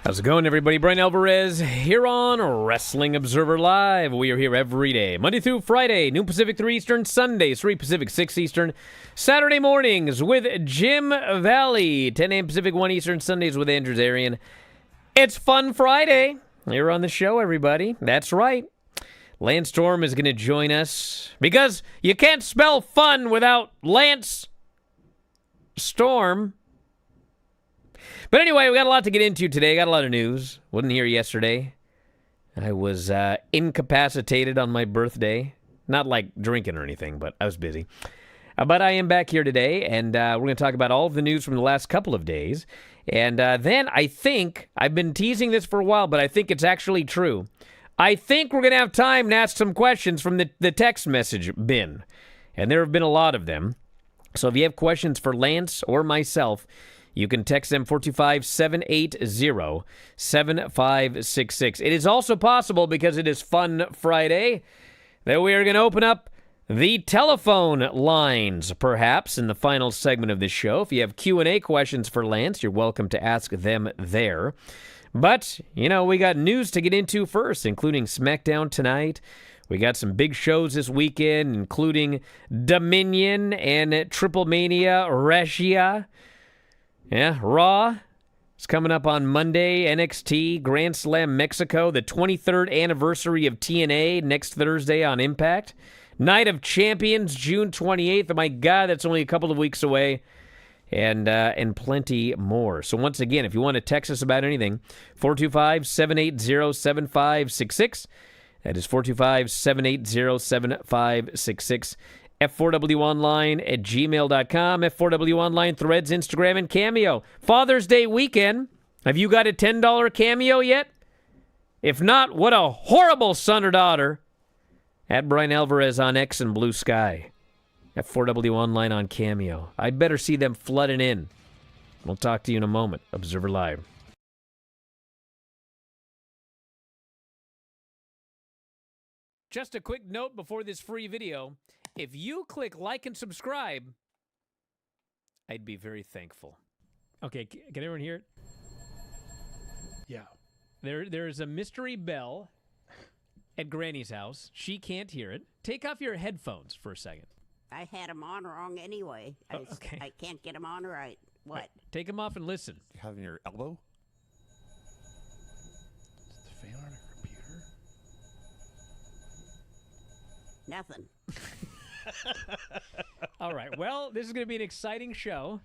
How's it going, everybody? Bryan Alvarez here on Wrestling Observer Live. We are here every day, Monday through Friday, noon Pacific, 3 Eastern, Sundays, 3 Pacific, 6 Eastern, Saturday mornings with Jim Valley, 10 a.m. Pacific, 1 Eastern, Sundays with Andrew Zarian. It's Fun Friday here on the show, everybody. That's right. Lance Storm is going to join us because you can't spell fun without Lance Storm. But anyway, we got a lot to get into today. Got a lot of news. Wasn't here yesterday. I was incapacitated on my birthday. Not like drinking or anything, but I was busy. But I am back here today, and we're going to talk about all of the news from the last couple of days. And then I think, I've been teasing this for a while, but I think it's actually true. I think we're going to have time to ask some questions from the text message bin. And there have been a lot of them. So if you have questions for Lance or myself, you can text them 425-780-7566. It is also possible, because it is Fun Friday, that we are going to open up the telephone lines, perhaps, in the final segment of this show. If you have Q&A questions for Lance, you're welcome to ask them there. But, you know, we got news to get into first, including SmackDown tonight. We got some big shows this weekend, including Dominion and Triple Mania Russia. Yeah, Raw is coming up on Monday. NXT, Grand Slam Mexico, the 23rd anniversary of TNA next Thursday on Impact. Night of Champions, June 28th. Oh my God, that's only a couple of weeks away. And plenty more. So once again, if you want to text us about anything, 425-780-7566. That is 425-780-7566. F4WOnline@gmail.com, F4W Online, Threads, Instagram, and Cameo. Father's Day weekend. Have you got a $10 Cameo yet? If not, what a horrible son or daughter. At Bryan Alvarez on X and Blue Sky. F4W Online on Cameo. I'd better see them flooding in. We'll talk to you in a moment. Observer Live. Just a quick note before this free video. If you click like and subscribe, I'd be very thankful. Okay, can everyone hear it? Yeah. There's a mystery bell at Granny's house. She can't hear it. Take off your headphones for a second. I had them on wrong anyway. Okay. I can't get them on right. What? Take them off and listen. You have in your elbow? Is the fan on a computer? Nothing. All right. Well, this is going to be an exciting show.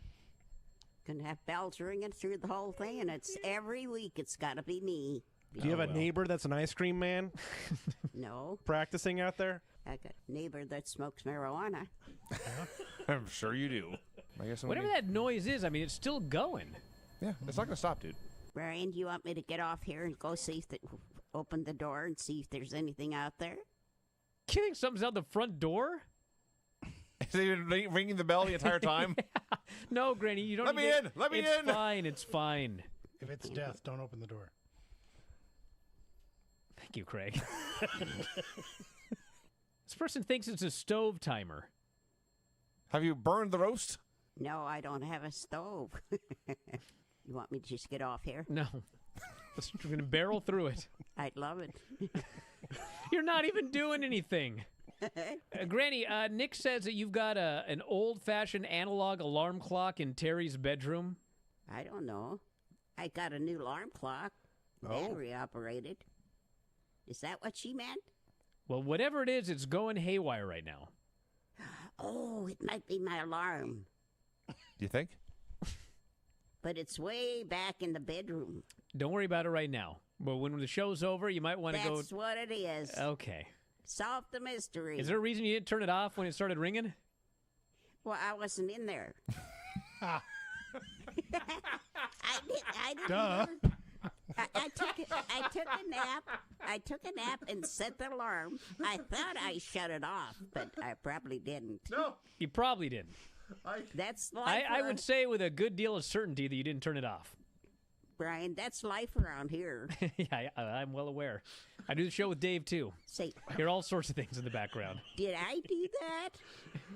Gonna have bells ringing through the whole thing, and it's every week. It's got to be me. Do you have a neighbor that's an ice cream man No, practicing out there? I got a neighbor that smokes marijuana. I'm sure you do. I guess Whatever that noise is, I mean, it's still going. Yeah, it's not going to stop, dude. Brian, do you want me to get off here and go see if open the door and see if there's anything out there? You think something's out the front door? Is he ringing the bell the entire time? Yeah. No, Granny, you don't Let need me to- in! Let me it's in! It's fine. It's fine. If it's death, don't open the door. Thank you, Craig. This person thinks it's a stove timer. Have you burned the roast? No, I don't have a stove. You want me to just get off here? No. We're going to barrel through it. I'd love it. You're not even doing anything. Granny, Nick says that you've got an old-fashioned analog alarm clock in Terry's bedroom. I don't know. I got a new alarm clock. Battery operated. Is that what she meant? Well, whatever it is, it's going haywire right now. Oh, it might be my alarm. Do you think? But it's way back in the bedroom. Don't worry about it right now. But when the show's over, you might want to go... That's what it is. Okay. Solve the mystery. Is there a reason you didn't turn it off when it started ringing? Well, I wasn't in there. I didn't. Duh. I took a nap. I took a nap and set the alarm. I thought I shut it off, but I probably didn't. No. You probably didn't. That's life. I would say with a good deal of certainty that you didn't turn it off. Brian, that's life around here. Yeah, I'm well aware. I do the show with Dave, too. Say, Hear all sorts of things in the background. did I do that?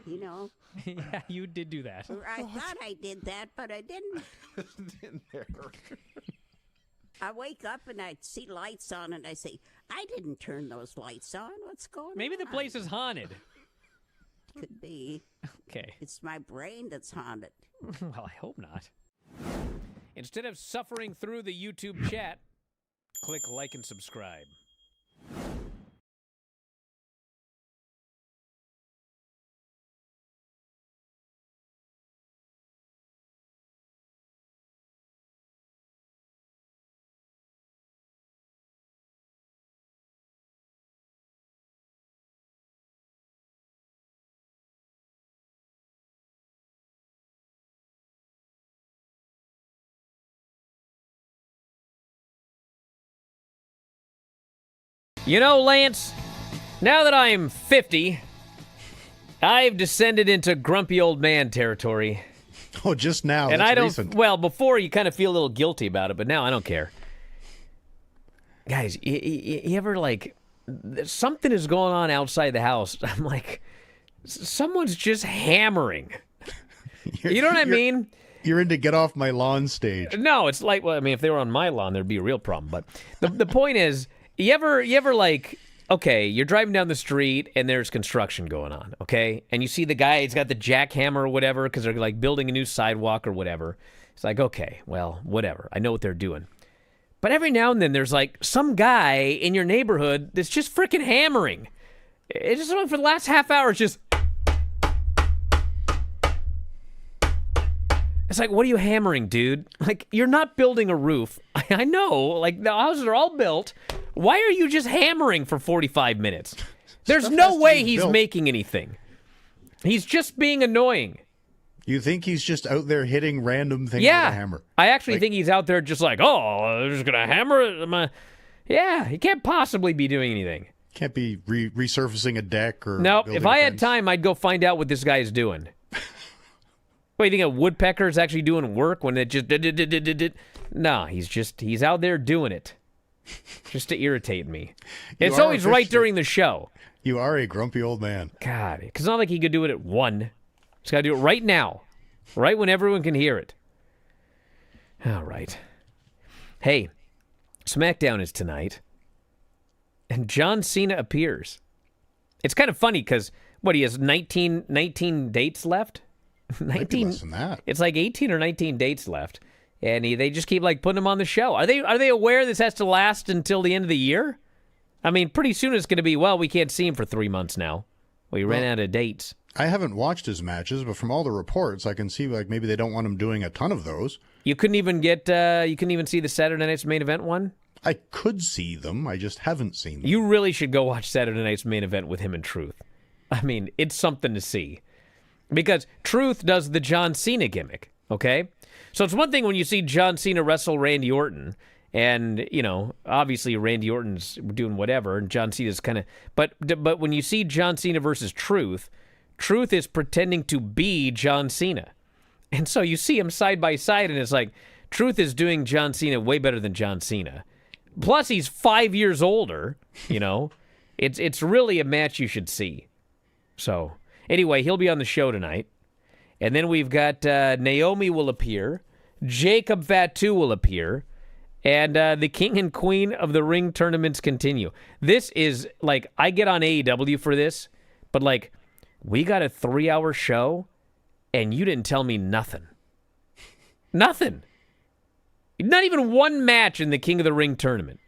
You know, Yeah, you did do that. or I thought I did that, but I didn't. in there. I wake up and I see lights on, and I say, I didn't turn those lights on. What's going on? Maybe the place is haunted. Could be. Okay. It's my brain that's haunted. Well, I hope not. Instead of suffering through the YouTube chat, click like and subscribe. You know, Lance, now that I'm 50, I've descended into grumpy old man territory. Oh, just now. And That's I don't, recent. well, before you kind of feel a little guilty about it, but now I don't care. Guys, you ever like, something is going on outside the house. I'm like, someone's just hammering. You know what I mean? You're into get off my lawn stage. No, it's like, well, I mean, if they were on my lawn, there'd be a real problem. But the point is, you ever like, okay, you're driving down the street and there's construction going on, okay? And you see the guy, he's got the jackhammer or whatever because they're like building a new sidewalk or whatever. It's like, okay, well, whatever. I know what they're doing. But every now and then there's like some guy in your neighborhood that's just freaking hammering. It's just for the last half hour, it's just... It's like, what are you hammering, dude? Like, you're not building a roof. I know, like, the houses are all built. Why are you just hammering for 45 minutes? There's Stuff has no to way be he's built. making anything. He's just being annoying. You think he's just out there hitting random things with Yeah. a hammer? I actually think he's out there just like, oh, I'm just going to hammer it. Yeah, he can't possibly be doing anything. Can't be resurfacing a deck or. Nope, building if a I had fence. time, I'd go find out what this guy is doing. What, you think a woodpecker is actually doing work when it just... No, he's out there doing it. Just to irritate me. It's are always right officially- during the show. You are a grumpy old man. God, because it's not like he could do it at 1. He's got to do it right now. Right when everyone can hear it. All right. Hey, SmackDown is tonight. And John Cena appears. It's kind of funny because, what, he has 19 dates left? Might be less than that. It's like 18 or 19 dates left. And they just keep like putting him on the show. Are they aware this has to last until the end of the year? I mean, pretty soon it's going to be, well, we can't see him for 3 months now. We ran out of dates. I haven't watched his matches, but from all the reports, I can see like maybe they don't want him doing a ton of those. You couldn't even see the Saturday Night's Main Event one? I could see them. I just haven't seen them. You really should go watch Saturday Night's Main Event with him and Truth. I mean, it's something to see. Because Truth does the John Cena gimmick, okay? So it's one thing when you see John Cena wrestle Randy Orton, and, you know, obviously Randy Orton's doing whatever, and John Cena's kind of... But when you see John Cena versus Truth, Truth is pretending to be John Cena. And so you see them side by side, and it's like, Truth is doing John Cena way better than John Cena. Plus, he's 5 years older, you know? It's really a match you should see. So... Anyway, he'll be on the show tonight. And then we've got Naomi will appear. Jacob Fatu will appear. And the King and Queen of the Ring tournaments continue. This is, like, I get on AEW for this, but, like, we got a 3-hour show, and you didn't tell me nothing. Nothing. Not even one match in the King of the Ring tournament.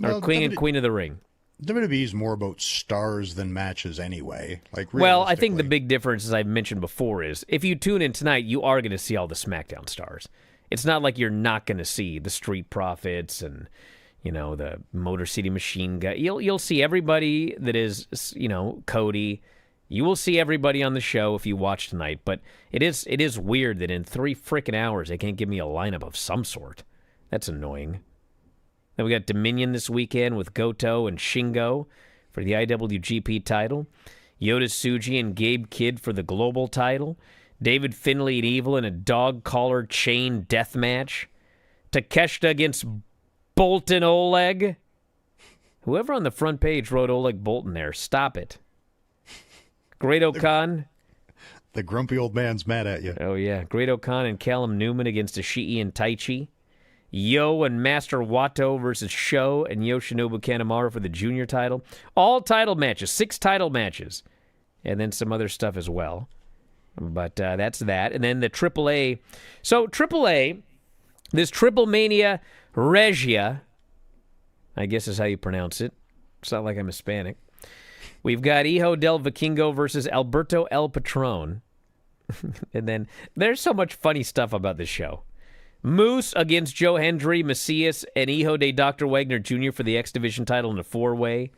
Or Well, King and Queen of the Ring. WWE's more about stars than matches anyway. Like, Well, I think the realistically. big difference, as I mentioned before, is if you tune in tonight, you are going to see all the SmackDown stars. It's not like you're not going to see the Street Profits and, you know, the Motor City Machine Guy. You'll see everybody that is, you know, Cody. You will see everybody on the show if you watch tonight. But it is weird that in 3 freaking hours they can't give me a lineup of some sort. That's annoying. Then we got Dominion this weekend with Goto and Shingo for the IWGP title. Yota Tsuji and Gabe Kidd for the global title. David Finlay and Evil in a dog collar chain death match. Takeshita against Bolton Oleg. Whoever on the front page wrote Oleg Bolton there, stop it. Great O'Khan. The grumpy old man's mad at you. Oh, yeah. Great O'Khan and Callum Newman against Ishii and Taichi. Yo and Master Wato versus Sho and Yoshinobu Kanemaru for the junior title. All title matches, 6 title matches. And then some other stuff as well. But that's that. And then the AAA. So AAA, this Triple Mania Regia, I guess is how you pronounce it. It's not like I'm Hispanic. We've got Hijo del Vikingo versus Alberto El Patron. And then there's so much funny stuff about this show. Moose against Joe Hendry, Macias, and Hijo de Dr. Wagner Jr. for the X Division title in a 4-way.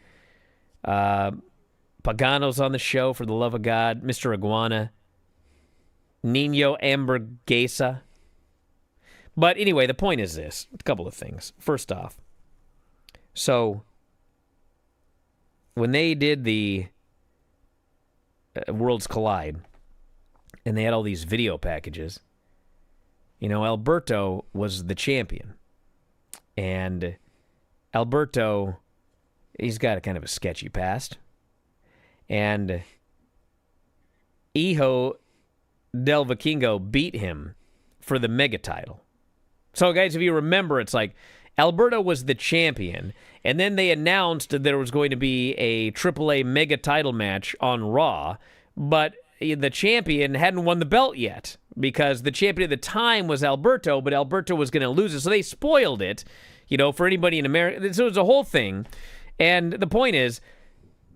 Pagano's on the show, for the love of God. Mr. Iguana. Nino Hamburguesa. But anyway, the point is this. A couple of things. First off, so when they did the Worlds Collide, and they had all these video packages, you know, Alberto was the champion. And Alberto, he's got a kind of a sketchy past. And Hijo del Vikingo beat him for the mega title. So, guys, if you remember, it's like Alberto was the champion, and then they announced that there was going to be a AAA mega title match on Raw, but the champion hadn't won the belt yet because the champion at the time was Alberto, but Alberto was going to lose it. So they spoiled it, you know, for anybody in America. So it was a whole thing. And the point is,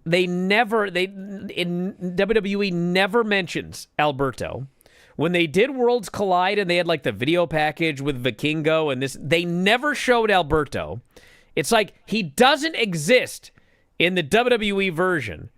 in WWE never mentions Alberto. When they did Worlds Collide and they had like the video package with Vikingo and this, they never showed Alberto. It's like he doesn't exist in the WWE version.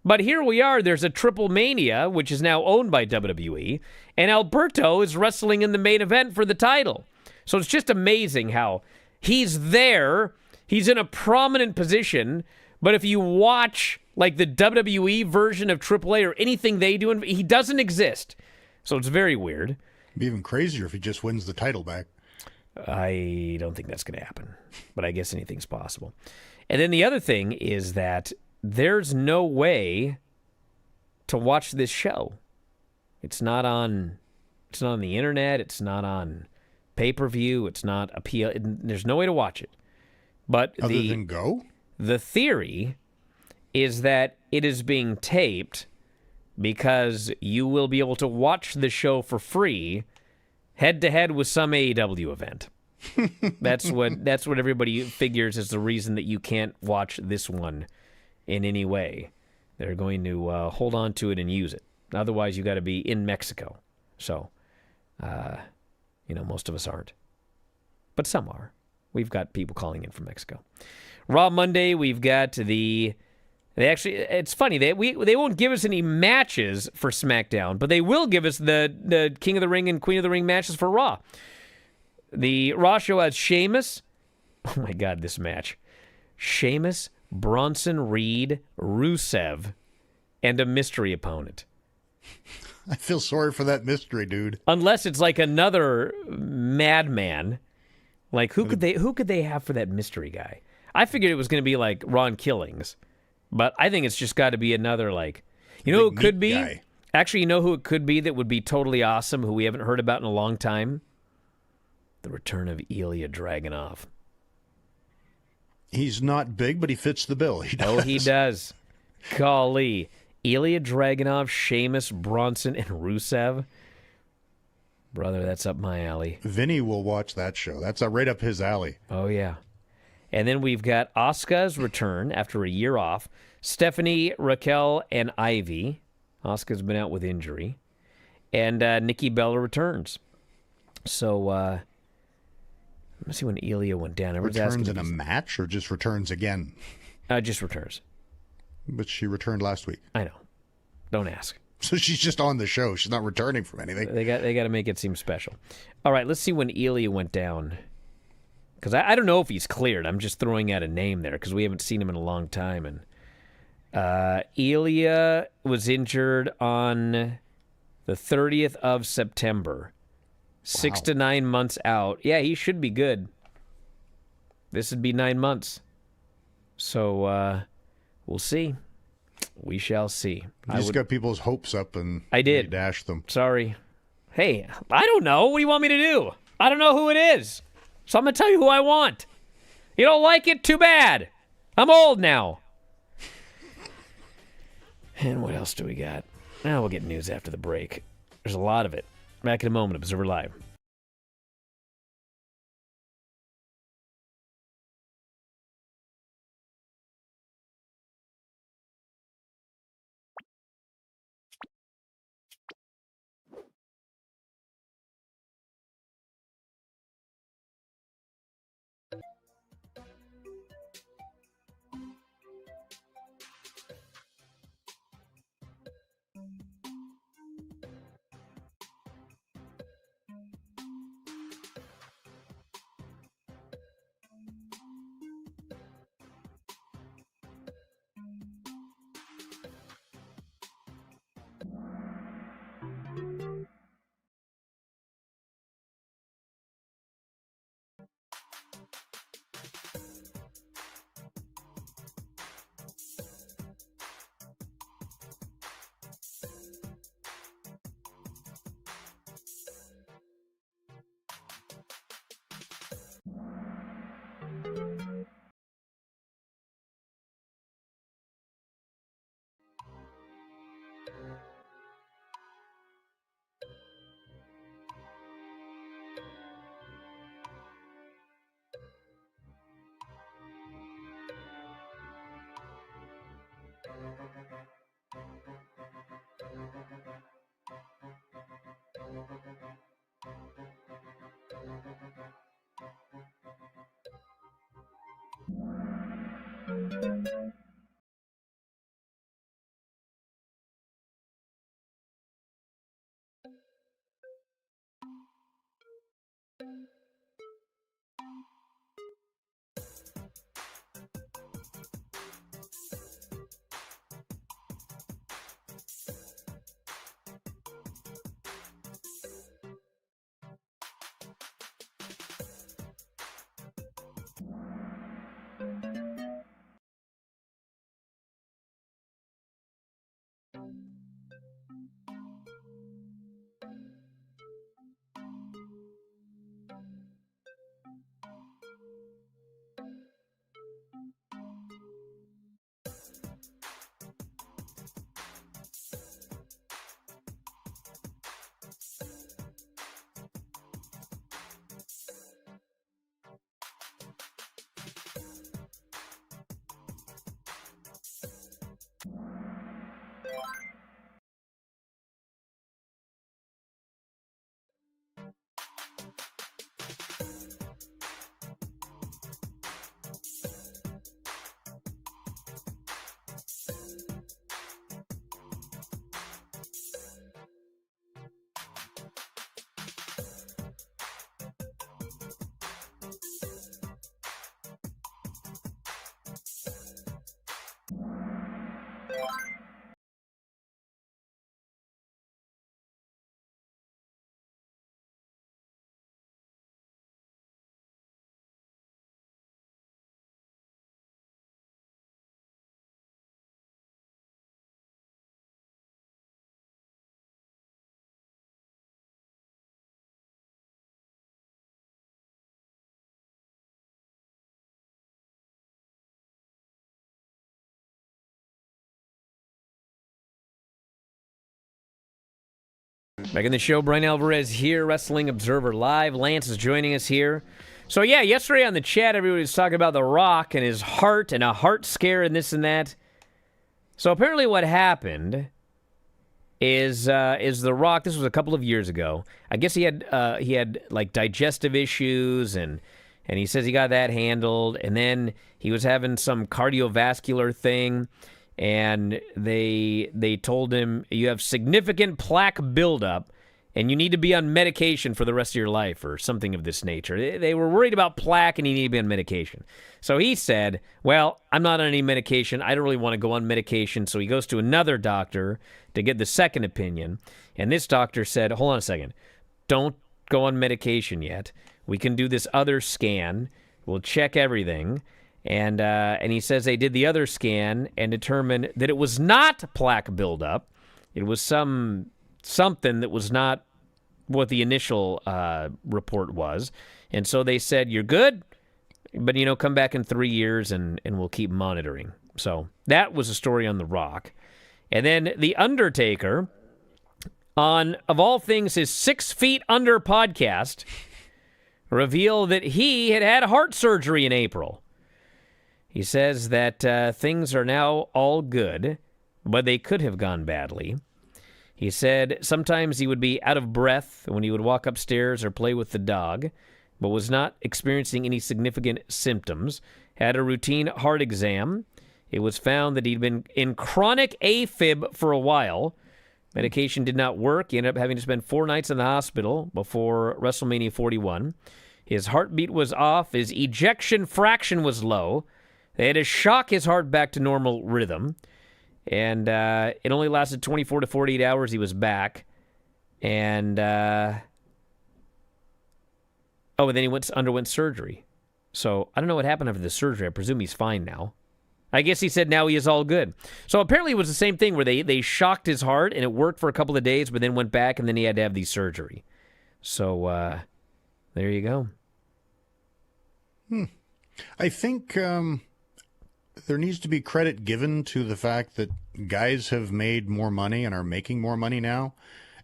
But here we are, there's a Triple Mania, which is now owned by WWE, and Alberto is wrestling in the main event for the title. So it's just amazing how he's there, he's in a prominent position, but if you watch like the WWE version of AAA or anything they do, he doesn't exist. So it's very weird. It'd be even crazier if he just wins the title back. I don't think that's going to happen, but I guess anything's possible. And then the other thing is that there's no way to watch this show. It's not on the internet. It's not on pay-per-view. It's not appeal. There's no way to watch it. But Other than go? The theory is that it is being taped because you will be able to watch the show for free head-to-head with some AEW event. That's what everybody figures is the reason that you can't watch this one in any way. They're going to hold on to it and use it. Otherwise, you got to be in Mexico. So, most of us aren't. But some are. We've got people calling in from Mexico. Raw Monday, we've got it's funny, they won't give us any matches for SmackDown, but they will give us the King of the Ring and Queen of the Ring matches for Raw. The Raw show has Sheamus. Oh my God, this match. Sheamus, Bronson Reed, Rusev, and a mystery opponent. I feel sorry for that mystery dude. Unless it's like another madman. Like who could they have for that mystery guy? I figured it was going to be like Ron Killings, but I think it's just got to be another like, who it could be? Guy. Actually, you know who it could be that would be totally awesome, who we haven't heard about in a long time? The return of Ilya Dragunov. He's not big, but he fits the bill. He does. Oh, he does. Golly. Ilya Dragunov, Sheamus, Bronson, and Rusev. Brother, that's up my alley. Vinny will watch that show. That's right up his alley. Oh, yeah. And then we've got Asuka's return after a year off. Stephanie, Raquel, and Ivy. Asuka's been out with injury. And Nikki Bella returns. So, let me see when Ilya went down. Everyone's Returns in a match or just returns again? Just returns. But she returned last week. I know. Don't ask. So she's just on the show. She's not returning from anything. They got to make it seem special. All right, let's see when Ilya went down. Because I don't know if he's cleared. I'm just throwing out a name there because we haven't seen him in a long time. And Ilya was injured on the 30th of September. 6 to 9 months out. Yeah, he should be good. This would be 9 months. So we'll see. We shall see. You just got people's hopes up and I did. you dashed them. Sorry. Hey, I don't know. What do you want me to do? I don't know who it is. So I'm going to tell you who I want. You don't like it? Too bad. I'm old now. And what else do we got? We'll get news after the break. There's a lot of it. Back in a moment, Observer Live. Back in the show, Bryan Alvarez here, Wrestling Observer Live. Lance is joining us here. So, yeah, yesterday on the chat, everybody was talking about The Rock and his heart and a heart scare and this and that. So, apparently what happened is The Rock, this was a couple of years ago. I guess he had like digestive issues and he says he got that handled. And then he was having some cardiovascular thing. And they told him, you have significant plaque buildup, and you need to be on medication for the rest of your life, or something of this nature. They were worried about plaque, and he needed to be on medication. So he said, well, I'm not on any medication. I don't really want to go on medication. So he goes to another doctor to get the second opinion. And this doctor said, hold on a second. Don't go on medication yet. We can do this other scan. We'll check everything. And he says they did the other scan and determined that it was not plaque buildup. It was something that was not what the initial report was. And so they said, you're good, but, come back in 3 years and we'll keep monitoring. So that was a story on The Rock. And then The Undertaker, on, of all things, his 6 Feet Under podcast, revealed that he had had heart surgery in April. He says that things are now all good, but they could have gone badly. He said sometimes he would be out of breath when he would walk upstairs or play with the dog, but was not experiencing any significant symptoms. Had a routine heart exam. It was found that he'd been in chronic AFib for a while. Medication did not work. He ended up having to spend 4 nights in the hospital before WrestleMania 41. His heartbeat was off. His ejection fraction was low. They had to shock his heart back to normal rhythm. And it only lasted 24 to 48 hours. He was back. And, and then he underwent surgery. So I don't know what happened after the surgery. I presume he's fine now. I guess he said now he is all good. So apparently it was the same thing where they shocked his heart and it worked for a couple of days, but then went back and then he had to have the surgery. So there you go. I think there needs to be credit given to the fact that guys have made more money and are making more money now.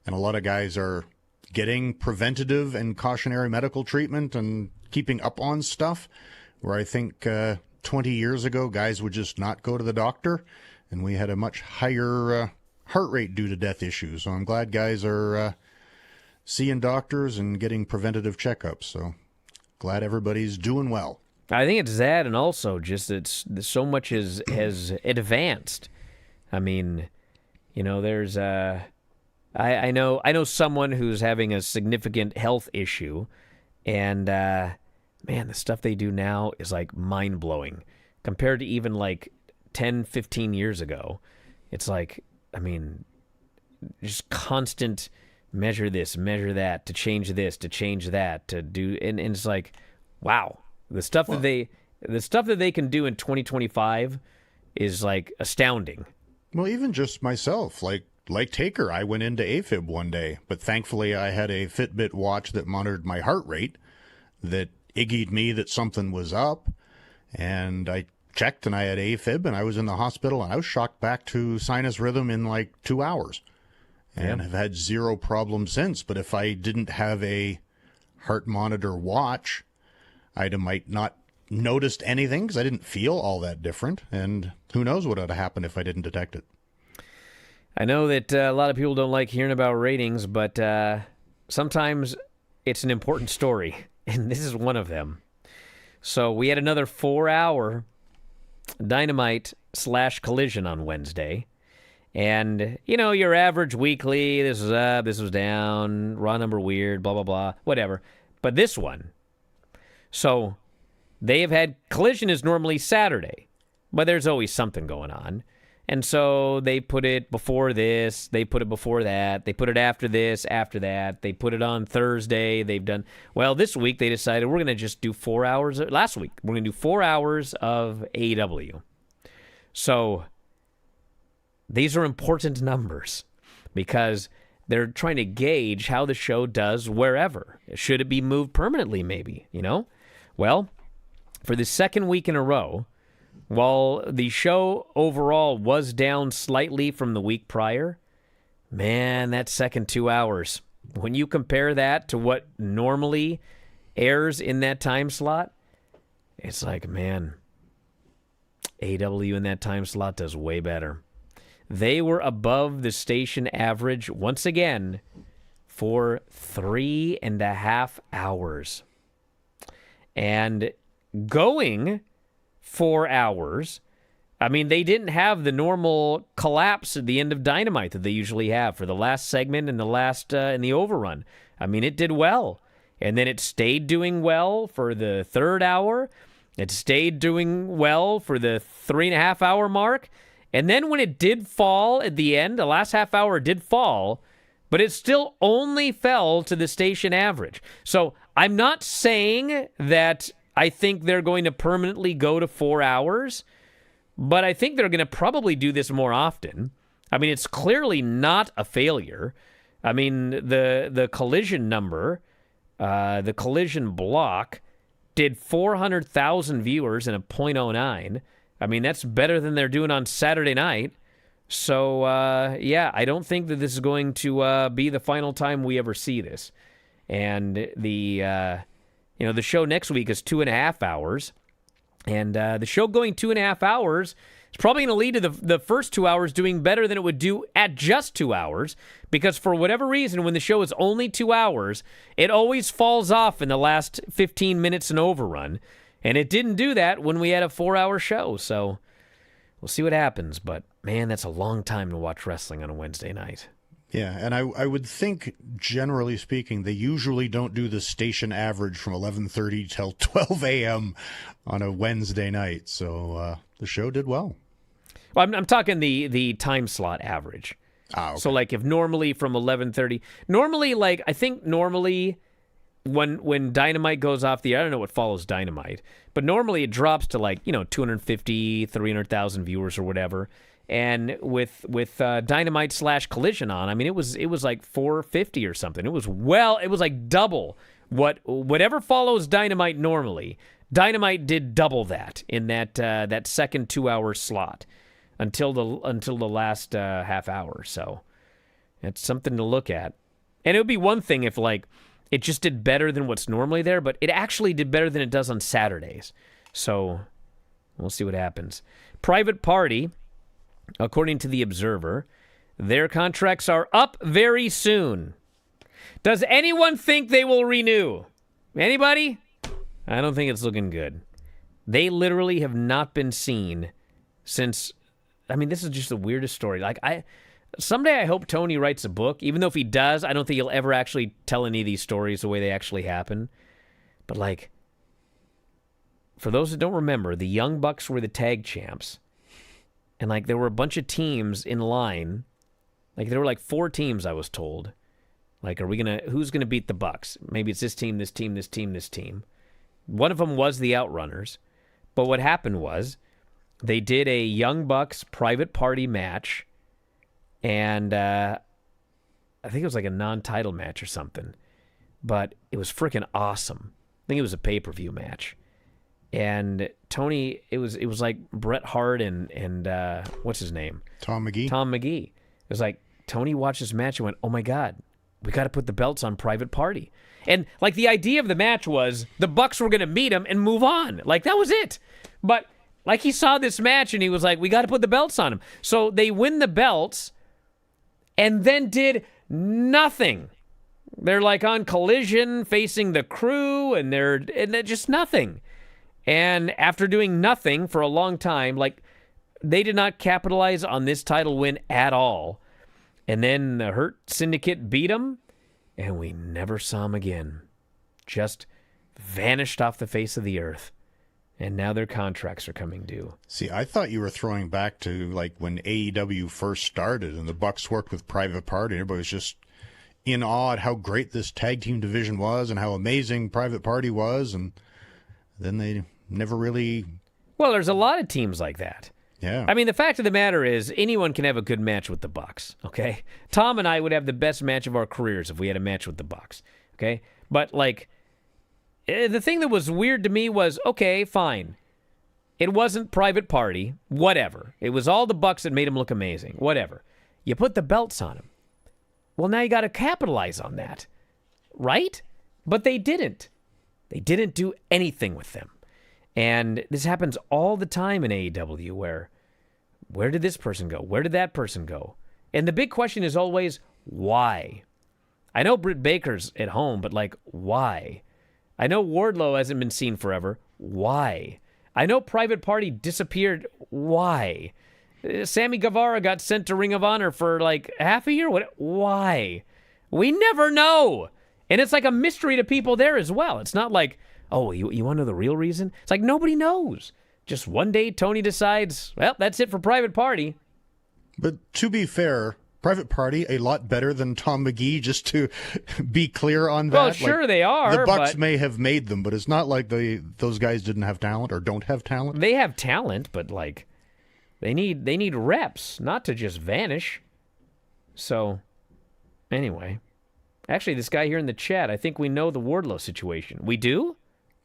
And a lot of guys are getting preventative and cautionary medical treatment and keeping up on stuff where I think 20 years ago, guys would just not go to the doctor, and we had a much higher heart rate due to death issues. So I'm glad guys are seeing doctors and getting preventative checkups. So glad everybody's doing well. I think it's that, and also just it's so much has advanced. I mean, there's I know someone who's having a significant health issue, and man, the stuff they do now is like mind-blowing compared to even like 10, 15 years ago. It's like, I mean, just constant measure this, measure that, to change this, to change that, to do, and it's like, wow, the stuff that they can do in 2025 is like astounding. Well, even just myself, like Taker, I went into AFib one day, but thankfully I had a Fitbit watch that monitored my heart rate that iggy'd me that something was up, and I checked and I had AFib, and I was in the hospital, and I was shocked back to sinus rhythm in like 2 hours, and have had zero problems since. But if I didn't have a heart monitor watch, I might not noticed anything because I didn't feel all that different, and who knows what would have happened if I didn't detect it. I know that a lot of people don't like hearing about ratings, but sometimes it's an important story. And this is one of them. So we had another 4-hour Dynamite / Collision on Wednesday. And, your average weekly, this was up, this was down, Raw number weird, blah, blah, blah, whatever. But this one. So they have had Collision is normally Saturday, but there's always something going on. And so they put it before this, they put it before that, they put it after this, after that, they put it on Thursday, they've done, well, this week they decided we're going to just do 4 hours, last week, we're going to do 4 hours of AEW. So these are important numbers because they're trying to gauge how the show does wherever. Should it be moved permanently, maybe, Well, for the second week in a row, while the show overall was down slightly from the week prior, man, that second 2 hours, when you compare that to what normally airs in that time slot, it's like, man, AEW in that time slot does way better. They were above the station average once again for 3.5 hours. And going 4 hours, I mean, they didn't have the normal collapse at the end of Dynamite that they usually have for the last segment and the last in the overrun. I mean, it did well. And then it stayed doing well for the 3rd hour. It stayed doing well for the 3.5 hour mark. And then when it did fall at the end, the last half hour did fall, but it still only fell to the station average. So I'm not saying that I think they're going to permanently go to 4 hours, but I think they're going to probably do this more often. I mean, it's clearly not a failure. I mean, the Collision number The Collision block did 400,000 viewers in a .09. I mean, that's better than they're doing on Saturday night. So, yeah, I don't think that this is going to be the final time we ever see this. And the show next week is 2.5 hours. And the show going 2.5 hours is probably going to lead to the first 2 hours doing better than it would do at just 2 hours. Because for whatever reason, when the show is only 2 hours, it always falls off in the last 15 minutes and overrun. And it didn't do that when we had a 4-hour show. So we'll see what happens. But, man, that's a long time to watch wrestling on a Wednesday night. Yeah, and I would think, generally speaking, they usually don't do the station average from 11:30 till 12 a.m. on a Wednesday night. So the show did well. Well, I'm talking the time slot average. Okay. So, like, if normally from 11:30, normally, like, I think normally when Dynamite goes off the air, I don't know what follows Dynamite, but normally it drops to, like, 250, 300,000 viewers or whatever. And with Dynamite / Collision on, I mean, it was like 450 or something. It was like double whatever follows Dynamite normally. Dynamite did double that in that second 2-hour slot until the last half hour. So it's something to look at. And it would be one thing if, like, it just did better than what's normally there, but it actually did better than it does on Saturdays. So we'll see what happens. Private Party, according to The Observer, their contracts are up very soon. Does anyone think they will renew? Anybody? I don't think it's looking good. They literally have not been seen since... I mean, this is just the weirdest story. Like, someday I hope Tony writes a book. Even though if he does, I don't think he'll ever actually tell any of these stories the way they actually happen. But, like, for those that don't remember, the Young Bucks were the tag champs. And, like, there were a bunch of teams in line. Like, there were, like, 4 teams, I was told. Like, who's going to beat the Bucks? Maybe it's this team, this team, this team, this team. One of them was the Outrunners. But what happened was they did a Young Bucks Private Party match. And I think it was like a non-title match or something. But it was freaking awesome. I think it was a pay-per-view match. And Tony, it was like Bret Hart and what's his name? Tom McGee. Tom McGee. It was like Tony watched this match and went, "Oh my God, we got to put the belts on Private Party." And like the idea of the match was the Bucks were going to meet him and move on. Like that was it. But like he saw this match and he was like, "We got to put the belts on him." So they win the belts and then did nothing. They're like on Collision facing the Crew and they're just nothing. And after doing nothing for a long time, like, they did not capitalize on this title win at all. And then the Hurt Syndicate beat them, and we never saw them again. Just vanished off the face of the earth. And now their contracts are coming due. See, I thought you were throwing back to, like, when AEW first started and the Bucks worked with Private Party. Everybody was just in awe at how great this tag team division was and how amazing Private Party was, and then they never really... Well, there's a lot of teams like that. Yeah. I mean, the fact of the matter is, anyone can have a good match with the Bucks, okay? Tom and I would have the best match of our careers if we had a match with the Bucks, okay? But, like, the thing that was weird to me was, okay, fine. It wasn't Private Party, whatever. It was all the Bucks that made him look amazing, whatever. You put the belts on him. Well, now you got to capitalize on that, right? But they didn't. They didn't do anything with them. And this happens all the time in AEW where did this person go? Where did that person go? And the big question is always, why? I know Britt Baker's at home, but, like, why? I know Wardlow hasn't been seen forever. Why? I know Private Party disappeared. Why? Sammy Guevara got sent to Ring of Honor for, like, half a year. Why? We never know. And it's like a mystery to people there as well. It's not like, oh, you want to know the real reason? It's like nobody knows. Just one day Tony decides, well, that's it for Private Party. But to be fair, Private Party a lot better than Tom McGee, just to be clear on that. Well, sure, like, they are. The Bucks but may have made them, but it's not like those guys didn't have talent or don't have talent. They have talent, but, like, they need reps, not to just vanish. So, anyway, Actually, this guy here in the chat, I think we know the Wardlow situation. We do?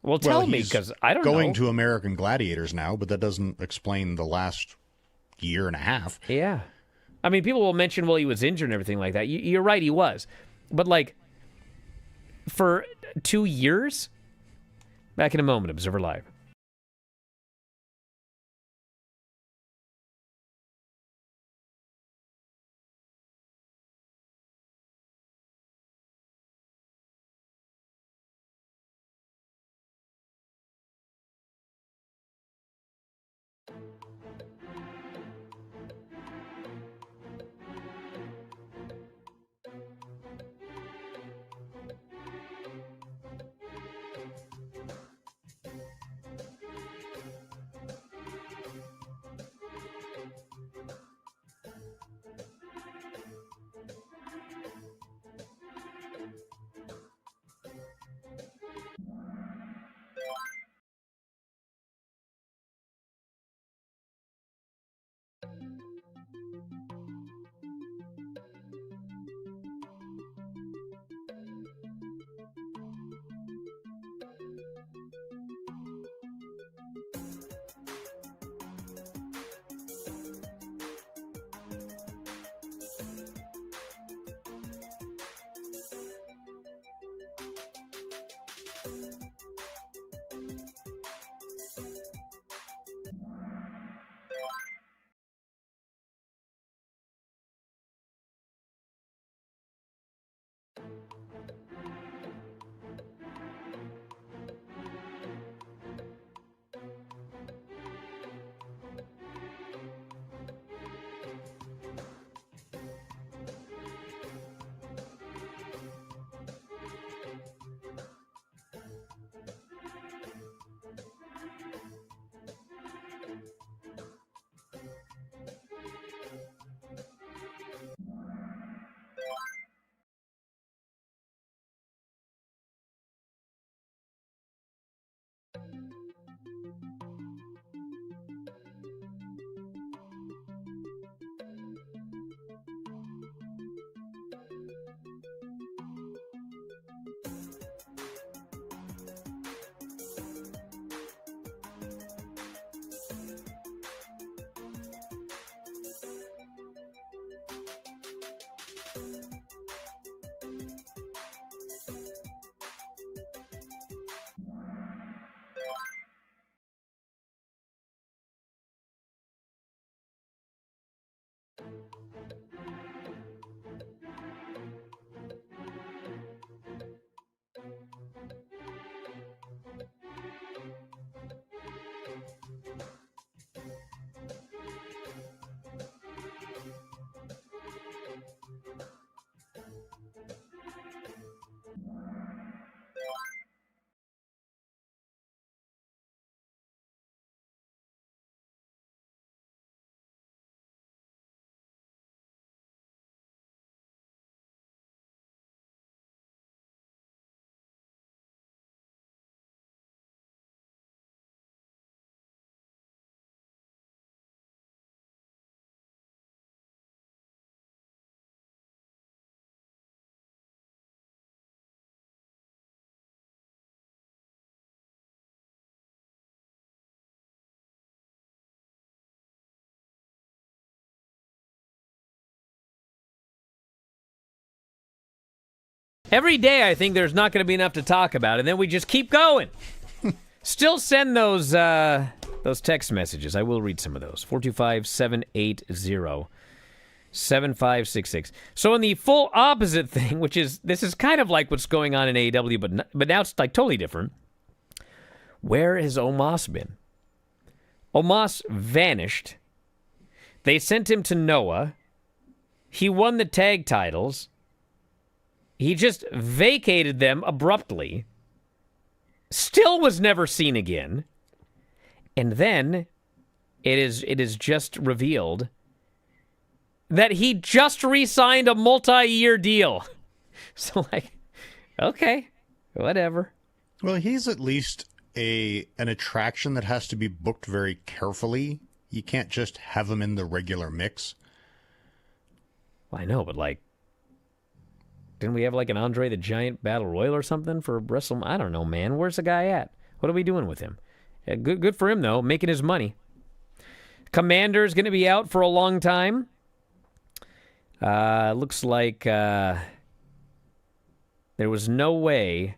Well, tell me, he's because I don't know. going to American Gladiators now, but that doesn't explain the last year and a half. Yeah. I mean, people will mention, well, he was injured and everything like that. You're right, he was. But, like, for 2 years? Back in a moment, Observer Live. Every day, I think there's not going to be enough to talk about, and then we just keep going. Still send those text messages. I will read some of those. 425-780-7566. So in the full opposite thing, which is, this is kind of like what's going on in AEW, but now it's like totally different. Where has Omos been? Omos vanished. They sent him to Noah. He won the tag titles. He just vacated them abruptly. Still was never seen again. And then it is just revealed that he just re-signed a multi-year deal. So, like, okay, whatever. Well, he's at least an attraction that has to be booked very carefully. You can't just have him in the regular mix. Well, I know, but like, Didn't we have like an Andre the Giant Battle Royal or something for WrestleMania? I don't know, man. Where's the guy at? What are we doing with him? Yeah, good for him, though, making his money. Commander's going to be out for a long time. Looks like there was no way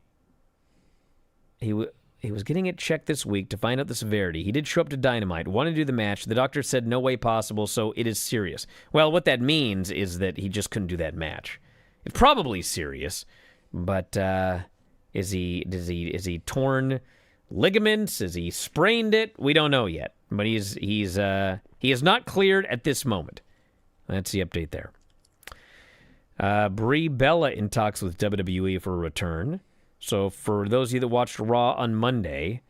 he was getting it checked this week to find out the severity. He did show up to Dynamite, wanted to do the match. The doctor said no way possible, so it is serious. Well, what that means is that he just couldn't do that match. It's probably serious, but is he torn ligaments? Is he sprained it? We don't know yet, but he is not cleared at this moment. That's the update there. Brie Bella in talks with WWE for a return. So for those of you that watched Raw on Monday,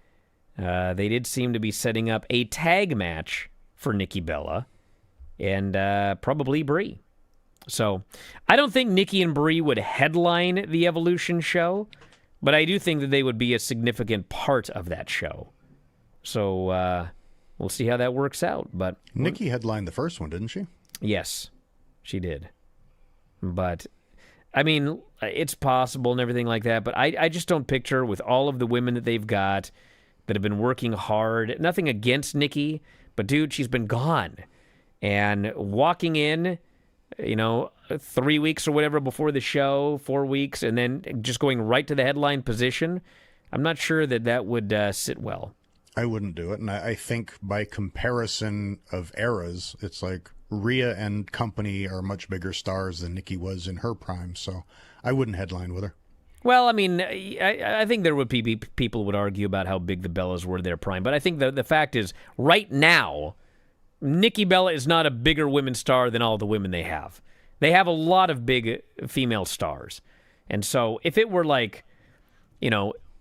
they did seem to be setting up a tag match for Nikki Bella and probably Brie. So I don't think Nikki and Brie would headline the Evolution show, but I do think that they would be a significant part of that show. So we'll see how that works out. But Nikki headlined the first one, didn't she? Yes, she did. But, I mean, it's possible and everything like that, but I just don't picture with all of the women that they've got that have been working hard. Nothing against Nikki, but, dude, she's been gone. And walking in, 3 weeks or whatever before the show, 4 weeks, and then just going right to the headline position, I'm not sure that would sit well. I wouldn't do it. And I think by comparison of eras, it's like Rhea and company are much bigger stars than Nikki was in her prime. So I wouldn't headline with her. Well, I mean, I think there would be people would argue about how big the Bellas were in their prime. But I think the fact is, right now, Nikki Bella is not a bigger women's star than all the women they have. They have a lot of big female stars. And so if it were like,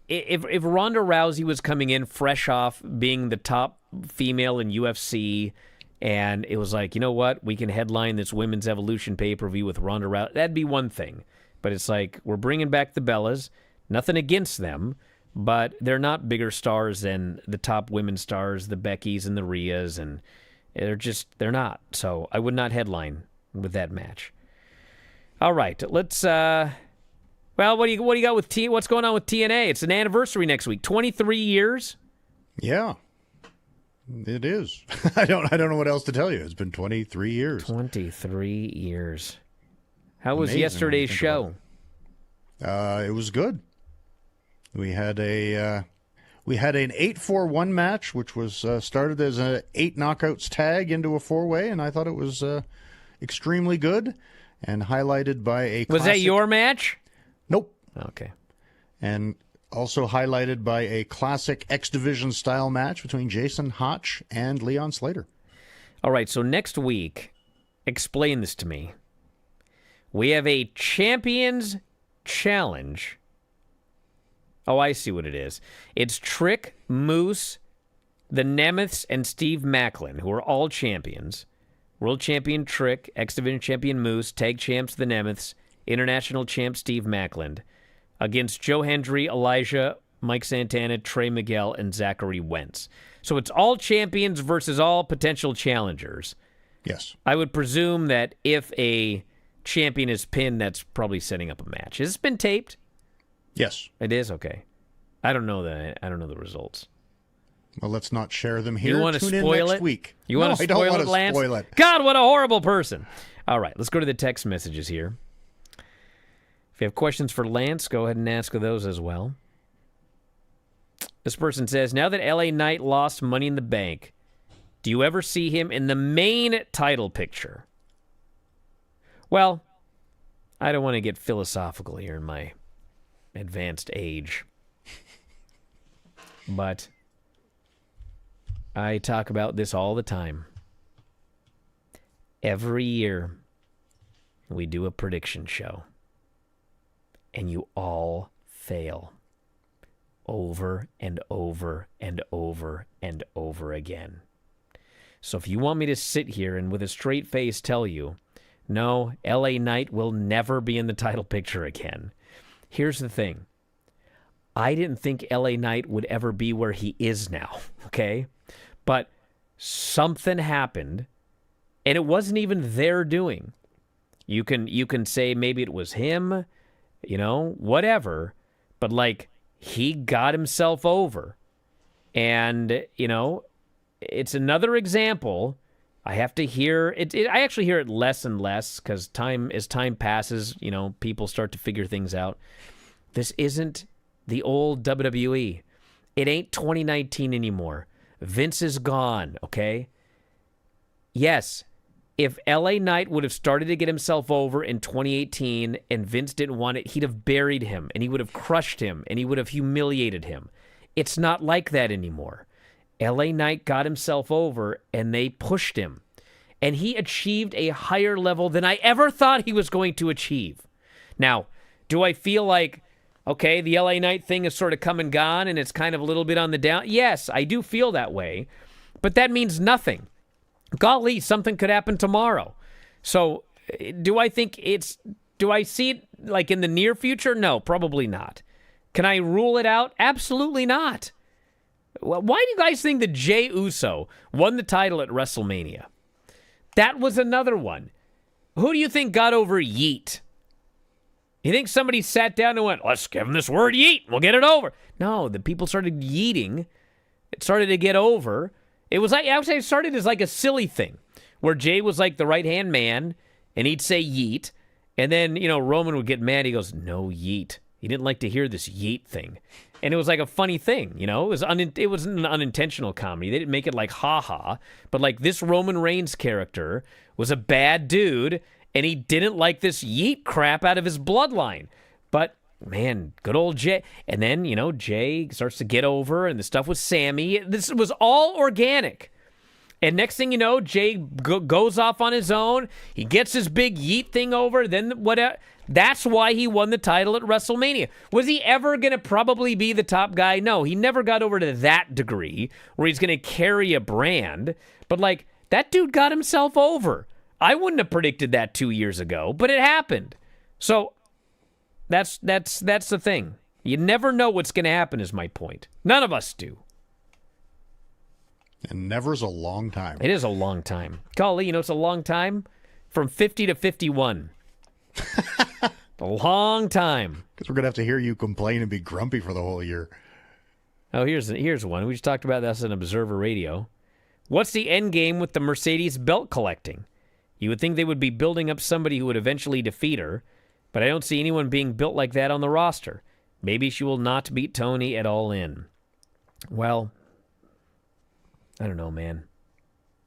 if Ronda Rousey was coming in fresh off being the top female in UFC, and it was like, you know what, we can headline this Women's Evolution pay-per-view with Ronda Rousey, that'd be one thing. But it's like, we're bringing back the Bellas, nothing against them, but they're not bigger stars than the top women's stars, the Beckys and the Rheas, and they're not. So I would not headline with that match. All right, let's... Well, what do you got with what's going on with TNA? It's an anniversary next week. 23 years. Yeah, it is. I don't know what else to tell you. It's been 23 years. 23 years. How was Amazing yesterday's show? It was good. We had an 8-4-1 match, which was started as an 8 knockouts tag into a 4-way, and I thought it was extremely good and highlighted by a. Was that your match? Nope. Okay. And also highlighted by a classic X Division style match between Jason Hotch and Leon Slater. All right, so next week, explain this to me. We have a Champions Challenge. Oh, I see what it is. It's Trick, Moose, the Nemeths, and Steve Macklin, who are all champions. World Champion Trick, X Division Champion Moose, Tag Champs the Nemeths, International Champ Steve Macklin, against Joe Hendry, Elijah, Mike Santana, Trey Miguel, and Zachary Wentz. So it's all champions versus all potential challengers. Yes. I would presume that if a champion is pinned, that's probably setting up a match. Has this been taped? Yes. It is? Okay. I don't know the results. Well, let's not share them here. You want to Tune spoil in next it? week. You want to spoil it, Lance? Spoil it. God, what a horrible person. All right, let's go to the text messages here. If you have questions for Lance, go ahead and ask those as well. This person says, now that LA Knight lost Money in the Bank, do you ever see him in the main title picture? Well, I don't want to get philosophical here in my advanced age. But I talk about this all the time. Every year, we do a prediction show. And you all fail. Over and over and over and over again. So if you want me to sit here and with a straight face tell you, no, LA Knight will never be in the title picture again. Here's the thing. I didn't think LA Knight would ever be where he is now, okay? But something happened, and it wasn't even their doing. You can say maybe it was him, whatever. But, like, he got himself over. And, it's another example. I have to hear it. I actually hear it less and less because as time passes, people start to figure things out. This isn't the old WWE. It ain't 2019 anymore. Vince is gone, okay? Yes, if LA Knight would have started to get himself over in 2018 and Vince didn't want it, he'd have buried him and he would have crushed him and he would have humiliated him. It's not like that anymore. LA Knight got himself over and they pushed him. And he achieved a higher level than I ever thought he was going to achieve. Now, do I feel like, okay, the LA Knight thing is sort of come and gone and it's kind of a little bit on the down? Yes, I do feel that way. But that means nothing. Golly, something could happen tomorrow. So, do I see it like in the near future? No, probably not. Can I rule it out? Absolutely not. Why do you guys think that Jey Uso won the title at WrestleMania? That was another one. Who do you think got over Yeet? You think somebody sat down and went, let's give him this word Yeet, we'll get it over? No, the people started yeeting. It started to get over. It was like, actually, it started as like a silly thing where Jay was like the right-hand man and he'd say Yeet. And then, Roman would get mad. He goes, no Yeet. He didn't like to hear this Yeet thing. And it was like a funny thing, it was an unintentional comedy. They didn't make it like ha-ha. But like this Roman Reigns character was a bad dude and he didn't like this Yeet crap out of his bloodline. But man, good old Jay. And then, Jay starts to get over and the stuff with Sammy. This was all organic. And next thing you know, Jay goes off on his own. He gets his big Yeet thing over. Then what? That's why he won the title at WrestleMania. Was he ever going to probably be the top guy? No, he never got over to that degree where he's going to carry a brand. But like, that dude got himself over. I wouldn't have predicted that 2 years ago, but it happened. So that's the thing. You never know what's going to happen is my point. None of us do. And never's a long time. It is a long time. Golly, it's a long time from 50 to 51. A long time. Because we're going to have to hear you complain and be grumpy for the whole year. Oh, here's one. We just talked about this on Observer Radio. What's the end game with the Mercedes belt collecting? You would think they would be building up somebody who would eventually defeat her, but I don't see anyone being built like that on the roster. Maybe she will not beat Tony at All In. Well, I don't know, man.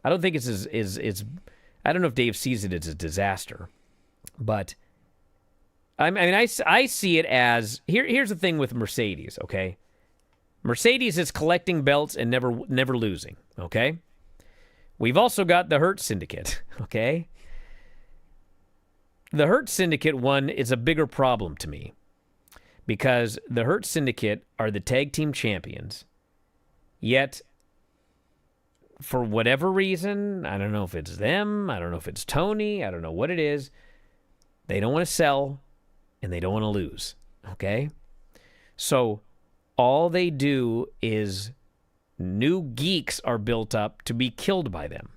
I don't think it's I don't know if Dave sees it as a disaster, but I see it as here's the thing with Mercedes, okay? Mercedes is collecting belts and never losing, okay? We've also got the Hurt Syndicate, okay? The Hurt Syndicate one is a bigger problem to me because the Hurt Syndicate are the tag team champions, yet for whatever reason, I don't know if it's them, I don't know if it's Tony, I don't know what it is, they don't want to sell and they don't want to lose, okay? So all they do is new geeks are built up to be killed by them.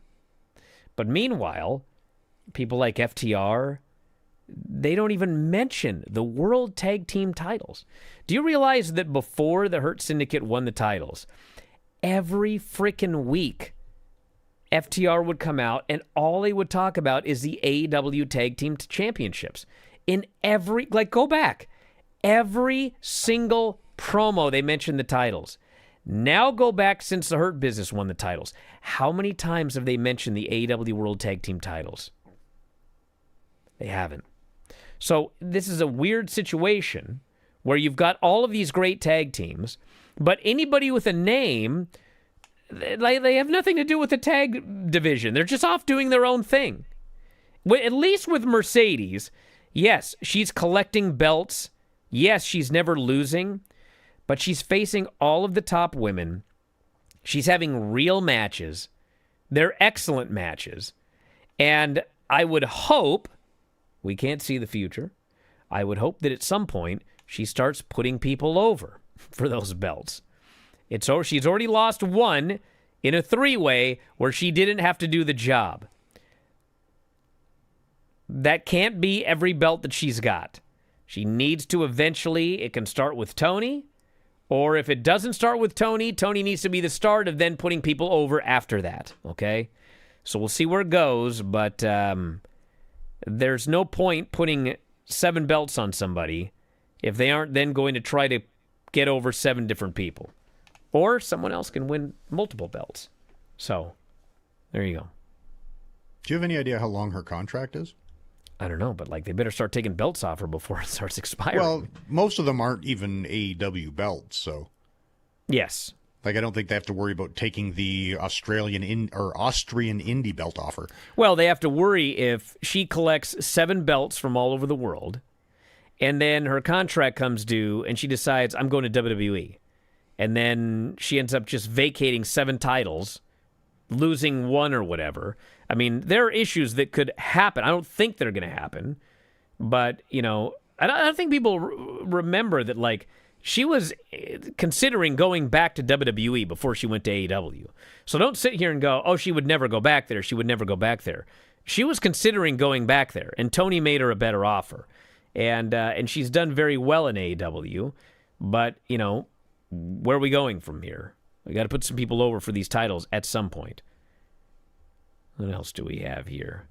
But meanwhile, people like FTR, they don't even mention the World Tag Team titles. Do you realize that before the Hurt Syndicate won the titles, every freaking week, FTR would come out and all they would talk about is the AEW Tag Team Championships. Go back, every single promo they mentioned the titles. Now go back since the Hurt Business won the titles. How many times have they mentioned the AEW World Tag Team titles? They haven't. So this is a weird situation where you've got all of these great tag teams, but anybody with a name, they have nothing to do with the tag division. They're just off doing their own thing. At least with Mercedes, yes, she's collecting belts. Yes, she's never losing. But she's facing all of the top women. She's having real matches. They're excellent matches. And I would hope, we can't see the future, I would hope that at some point she starts putting people over for those belts. She's already lost one in a three-way where she didn't have to do the job. That can't be every belt that she's got. She needs to eventually, it can start with Tony, or if it doesn't start with Tony, Tony needs to be the start of then putting people over after that, okay? So we'll see where it goes, but there's no point putting 7 belts on somebody if they aren't then going to try to get over 7 different people. Or someone else can win multiple belts. So, there you go. Do you have any idea how long her contract is? I don't know, but like they better start taking belts off her before it starts expiring. Well, most of them aren't even AEW belts, so yes. like I don't think they have to worry about taking the Austrian indie belt off her. Well, they have to worry if she collects 7 belts from all over the world, and then her contract comes due, and she decides, I'm going to WWE. And then she ends up just vacating 7 titles, losing 1 or whatever. I mean, there are issues that could happen. I don't think they're going to happen. But, you know, I don't think people remember that, like, she was considering going back to WWE before she went to AEW. So don't sit here and go, oh, she would never go back there. She would never go back there. She was considering going back there, and Tony made her a better offer. And she's done very well in AEW. But, you know, where are we going from here? We got to put some people over for these titles at some point. What else do we have here?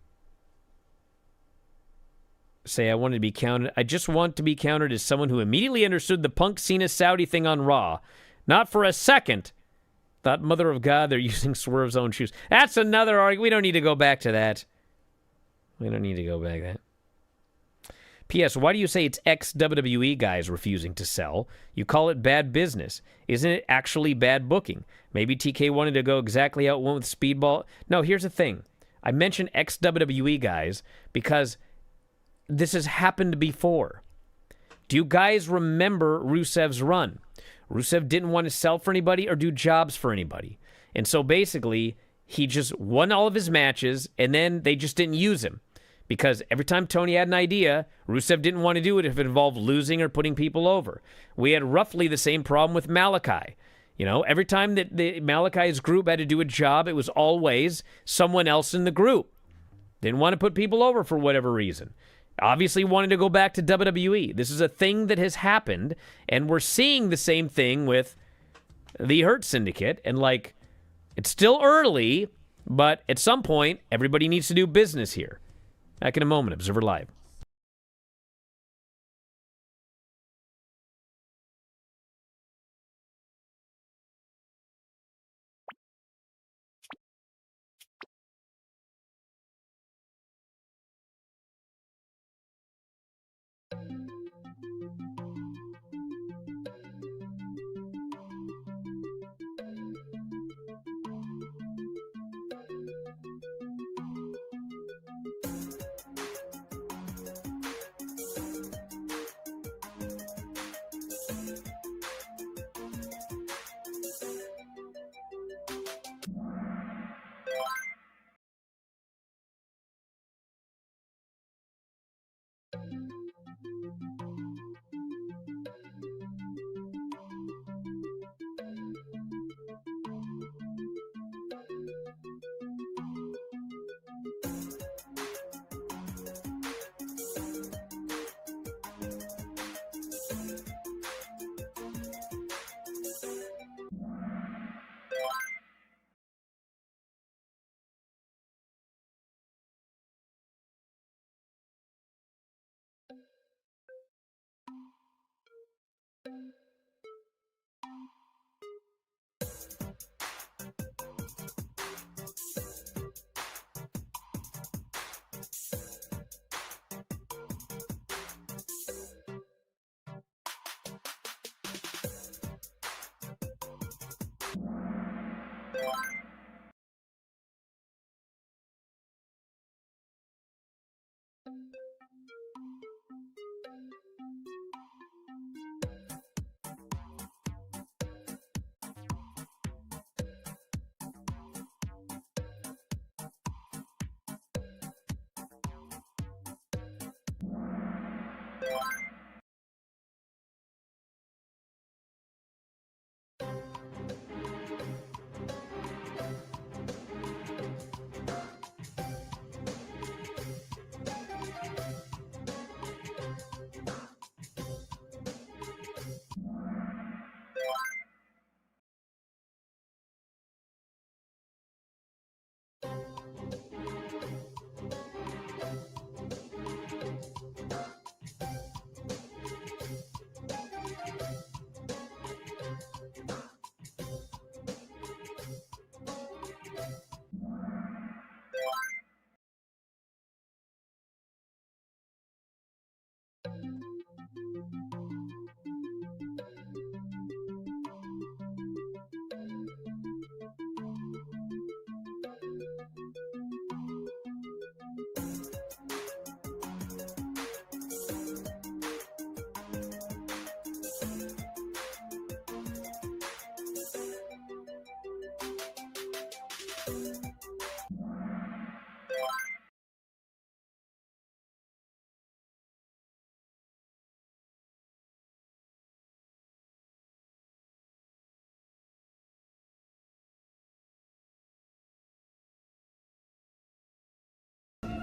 Say I wanted to be counted. I just want to be counted as someone who immediately understood the Punk Cena Saudi thing on Raw. Not for a second. Thought, mother of God, they're using Swerve's own shoes. That's another argument. We don't need to go back to that. We don't need to go back to that. P.S. Why do you say it's ex-WWE guys refusing to sell? You call it bad business. Isn't it actually bad booking? Maybe TK wanted to go exactly how it went with Speedball. No, here's the thing. I mentioned ex-WWE guys because this has happened before. Do you guys remember Rusev's run? Rusev didn't want to sell for anybody or do jobs for anybody. And so basically, he just won all of his matches, and then they just didn't use him. Because every time Tony had an idea, Rusev didn't want to do it if it involved losing or putting people over. We had roughly the same problem with Malachi. You know, every time that Malachi's group had to do a job, it was always someone else in the group. Didn't want to put people over for whatever reason. Obviously wanted to go back to WWE. This is a thing that has happened, and we're seeing the same thing with the Hurt Syndicate. And, like, it's still early, but at some point, everybody needs to do business here. Back in a moment, Observer Live.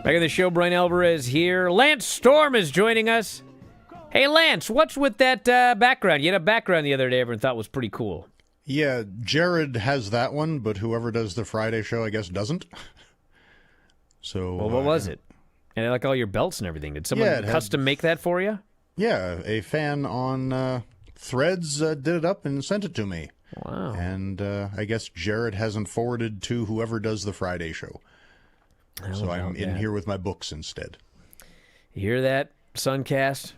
Back in the show, Bryan Alvarez here. Lance Storm is joining us. Hey, Lance, what's with that background? You had a background the other day everyone thought was pretty cool. Yeah, Jared has that one, but whoever does the Friday show, I guess, doesn't. So, Well, what was it? And like all your belts and everything. Did someone custom make that for you? Yeah, a fan on Threads did it up and sent it to me. Wow. And I guess Jared hasn't forwarded to whoever does the Friday show. So I'm in here with my books instead. You hear that, Suncast?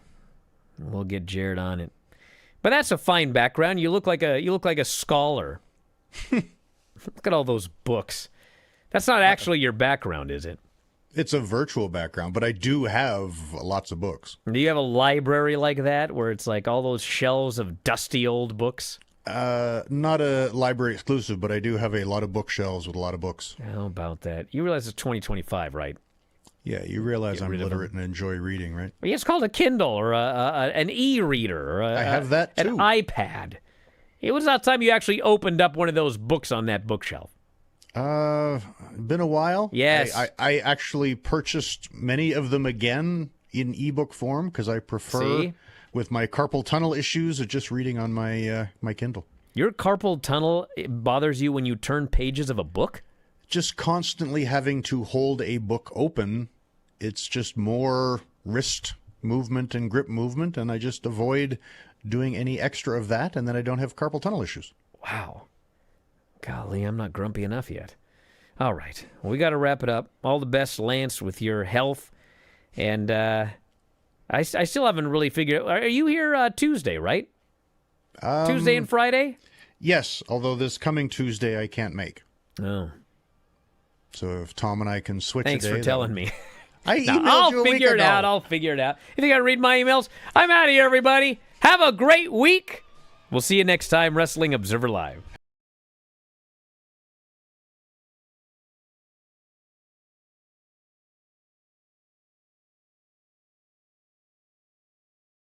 We'll get Jared on it. But that's a fine background. You look like a scholar. Look at all those books. That's not actually your background, is it? It's a virtual background, but I do have lots of books. Do you have a library like that where it's like all those shelves of dusty old books? Not a library exclusive, but I do have a lot of bookshelves with a lot of books. How about that? You realize it's 2025, right? Yeah, you realize I'm literate and enjoy reading, right? Well, it's called a Kindle or an e-reader. Or I have that, too. An iPad. It was about time you actually opened up one of those books on that bookshelf. Been a while. Yes. I actually purchased many of them again in ebook form because I prefer, with my carpal tunnel issues, of just reading on my my Kindle. Your carpal tunnel bothers you when you turn pages of a book? Just constantly having to hold a book open. It's just more wrist movement and grip movement, and I just avoid doing any extra of that, and then I don't have carpal tunnel issues. Wow. Golly, I'm not grumpy enough yet. All right. Well, we got to wrap it up. All the best, Lance, with your health. And I still haven't really figured out. Are you here Tuesday, right? Tuesday and Friday? Yes, although this coming Tuesday I can't make. Oh. So if Tom and I can switch Thanks a day... for telling me. I emailed I'll you a week figure it ago. out. I'll figure it out. You think I read my emails? I'm out of here, everybody. Have a great week. We'll see you next time, Wrestling Observer Live.